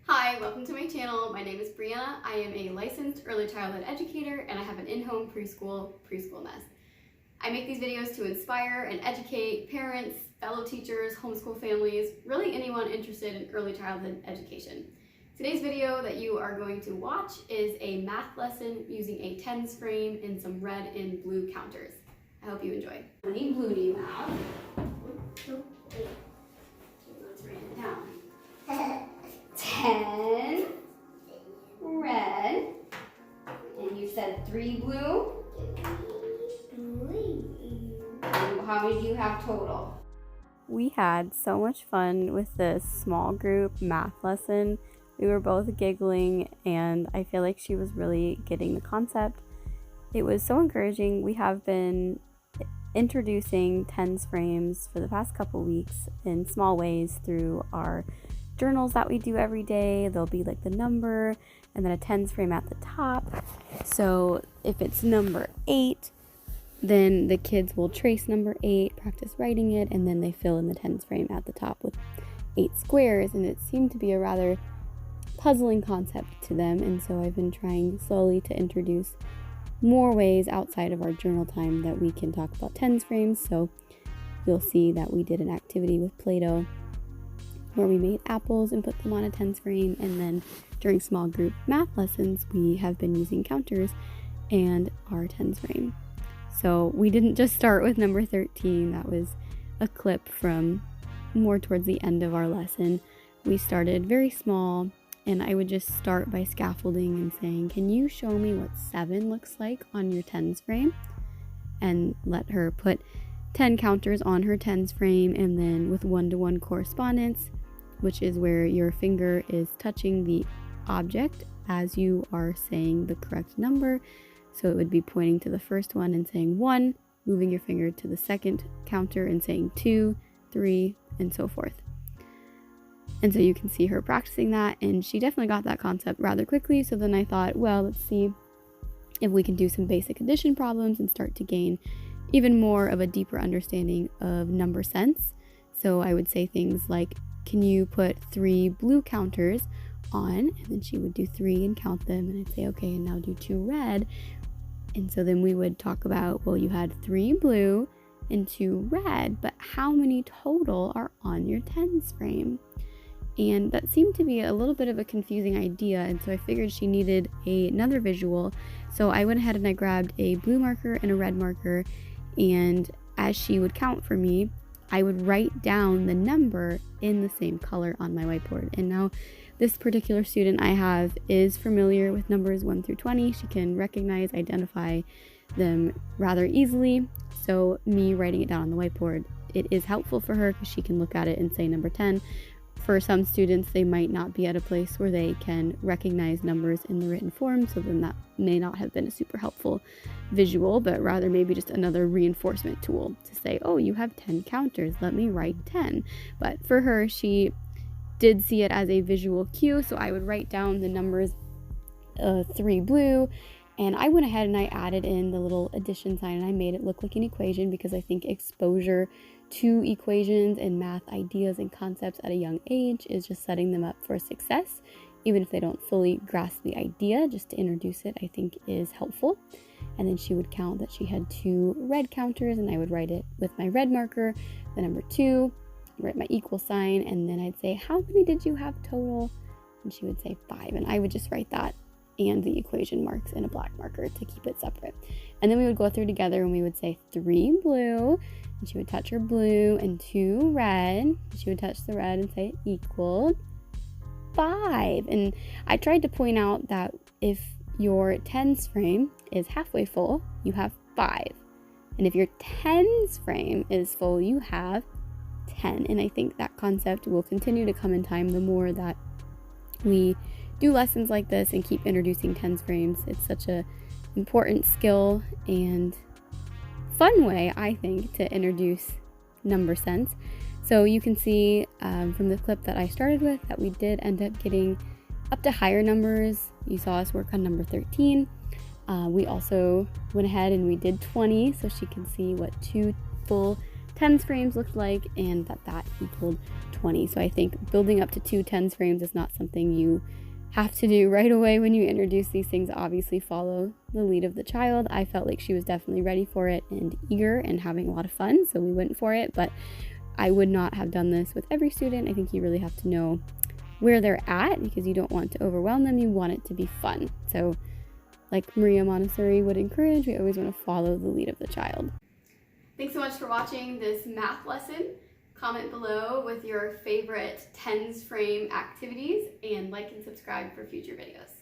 Hi, welcome to my channel. My name is Brianna. I am a licensed early childhood educator and I have an in-home preschool mess. I make these videos to inspire and educate parents, fellow teachers, homeschool families, really anyone interested in early childhood education. Today's video that you are going to watch is a math lesson using a tens frame and some red and blue counters. I hope you enjoy. How many blue do you have? 1, 2, 3. Let's write it down. 10 red, and you said 3 blue. And how many do you have total? We had so much fun with this small group math lesson. We were both giggling, and I feel like she was really getting the concept. It was so encouraging. We have been introducing tens frames for the past couple weeks in small ways through our journals that we do every day. There'll be like the number and then a tens frame at the top. So if it's number 8, then the kids will trace number 8, practice writing it, and then they fill in the tens frame at the top with 8 squares. And it seemed to be a rather puzzling concept to them, and so I've been trying slowly to introduce more ways outside of our journal time that we can talk about tens frames. So you'll see that we did an activity with Play-Doh where we made apples and put them on a tens frame, and then during small group math lessons we have been using counters and our tens frame. So we didn't just start with number 13. That was a clip from more towards the end of our lesson. We started very small, and I would just start by scaffolding and saying, can you show me what 7 looks like on your tens frame? And let her put 10 counters on her tens frame, and then with 1-to-1 correspondence, which is where your finger is touching the object as you are saying the correct number. So it would be pointing to the first one and saying 1, moving your finger to the second counter and saying 2, 3, and so forth. And so you can see her practicing that, and she definitely got that concept rather quickly. So then I thought, well, let's see if we can do some basic addition problems and start to gain even more of a deeper understanding of number sense. So I would say things like, can you put 3 blue counters on? And then she would do 3 and count them, and I'd say, okay, and now do 2 red. And so then we would talk about, well, you had 3 blue and 2 red, but how many total are on your tens frame? And that seemed to be a little bit of a confusing idea, and so I figured she needed another visual. So I went ahead and I grabbed a blue marker and a red marker, and as she would count for me, I would write down the number in the same color on my whiteboard. And now this particular student I have is familiar with numbers 1 through 20. She can recognize, identify them rather easily. So me writing it down on the whiteboard, it is helpful for her because she can look at it and say number 10. For some students, they might not be at a place where they can recognize numbers in the written form, so then that may not have been a super helpful visual, but rather maybe just another reinforcement tool to say, oh, you have 10 counters, let me write 10. But for her, she did see it as a visual cue, so I would write down the numbers 3 blue, and I went ahead and I added in the little addition sign, and I made it look like an equation because I think exposure to equations and math ideas and concepts at a young age is just setting them up for success. Even if they don't fully grasp the idea, just to introduce it, I think is helpful. And then she would count that she had 2 red counters, and I would write it with my red marker, the number 2, write my equal sign, and then I'd say, how many did you have total? And she would say 5, and I would just write that and the equation marks in a black marker to keep it separate. And then we would go through together and we would say 3 blue, and she would touch her blue, and 2 red, and she would touch the red and say equaled 5. And I tried to point out that if your tens frame is halfway full, you have 5. And if your tens frame is full, you have 10. And I think that concept will continue to come in time the more that we do lessons like this and keep introducing tens frames. It's such a important skill and fun way, I think, to introduce number sense. So you can see from the clip that I started with that we did end up getting up to higher numbers. You saw us work on number 13. We also went ahead and we did 20, so she can see what 2 full tens frames looked like, and that equaled 20. So I think building up to 2 tens frames is not something you have to do right away when you introduce these things. Obviously follow the lead of the child. I felt like she was definitely ready for it and eager and having a lot of fun, so we went for it, but I would not have done this with every student. I think you really have to know where they're at because you don't want to overwhelm them. You want it to be fun. So like Maria Montessori would encourage, we always want to follow the lead of the child. Thanks so much for watching this math lesson. Comment below with your favorite tens frame activities and like and subscribe for future videos.